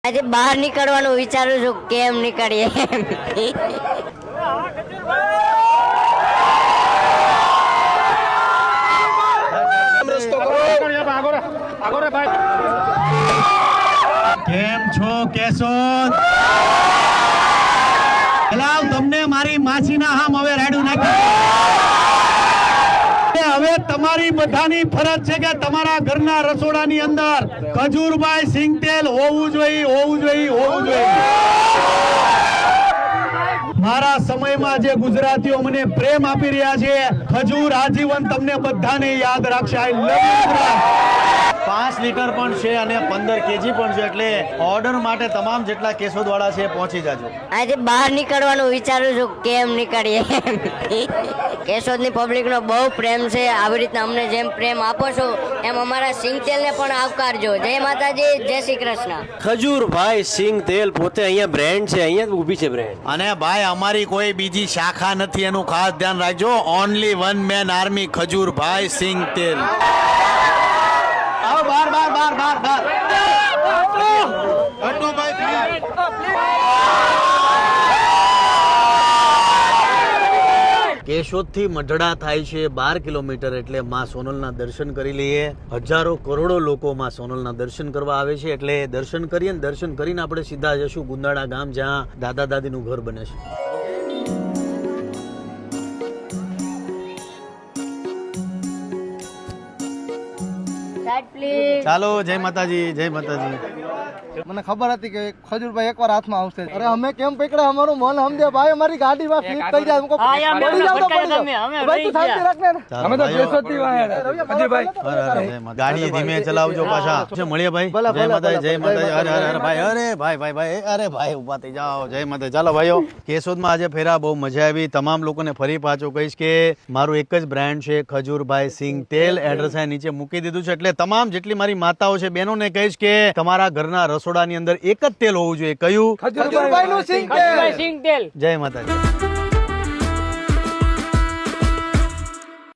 આજે બહાર નીકળવાનું વિચારું છું, કેમ નીકળીએ. કેમ છો કેશોદ? તમને મારી માસીના હામ હવે રાડું નાખ્યું. હવે તમારી બધાની ફરજ છે કે તમારા ઘરના રસોડાની અંદર ખજૂરભાઈ સિંગતેલ હોવું જોઈએ. મારા સમયમાં જે ગુજરાતીઓ મને પ્રેમ આપી રહ્યા છે, ખજૂર આજીવન તમને બધાને યાદ રાખશે. આઈ લવ યુ. 5 લીટર પણ છે અને 15 કેજી પણ છે, એટલે ઓર્ડર માટે તમામ જેટલા કેશોદ વાળા છે પહોંચી જાજો. આજે બહાર નીકળવાનું વિચારું છું, કેમ નીકળીએ. કેશોદની પબ્લિકનો બહુ પ્રેમ છે. આવી રીતના અમને જેમ પ્રેમ આપો છો એમ અમારા સિંગતેલને પણ આવકારજો. જય માતાજી, જય શ્રી કૃષ્ણ. ખજૂરભાઈ સિંગતેલ પોતે અહીંયા બ્રાન્ડ છે, અહીંયા જ ઊભી છે બ્રાન્ડ. અને ભાઈ અમારી કોઈ બીજી શાખા નથી, એનું ખાસ ધ્યાન રાખજો. Only one man army Khajurbhai સિંગતેલ. કેશોદ થી મઢડા થાય છે 12 કિલોમીટર, એટલે માં સોનલના દર્શન કરી લઈએ. હજારો કરોડો લોકો માં સોનલના દર્શન કરવા આવે છે, એટલે દર્શન કરીએ ને દર્શન કરીને આપણે સીધા જશું ગુંદાળા ગામ, જ્યાં દાદા દાદીનું ઘર બને છે. ચાલો, જય માતાજી, જય માતાજી. મને ખબર હતી કે ખજૂરભાઈ એકવાર હાથમાં આવશે. અરે અમે કેમ પકડ્યા, અમારું મન સમજે ભાઈ. અમારી ગાડીમાં સ્લીપ થઈ જાય. ગાડી ધીમે ચલાવજો પાછા. મળીએ ભાઈ. જય માતાજી, જય માતાજી. અરે ભાઈ, અરે ભાઈ, અરે ભાઈ ઉભા થઈ જાઓ. જય માતાજી. ચાલો ભાઈઓ, કેશોદમાં આજે ફેરા બહુ મજા આવી. તમામ લોકોને ફરી પાછો કહીશ કે મારું એક જ બ્રાન્ડ છે, ખજૂરભાઈ સિંગતેલ. એડ્રેસ નીચે મૂકી દીધું છે, એટલે તમામ જેટલી મારી માતાઓ છે, બહેનોને કહીશ કે તમારા ઘરના રસોડાની અંદર એક જ તેલ હોવું જોઈએ. કયું? ખજૂરભાઈનું સિંગતેલ. જય માતાજી.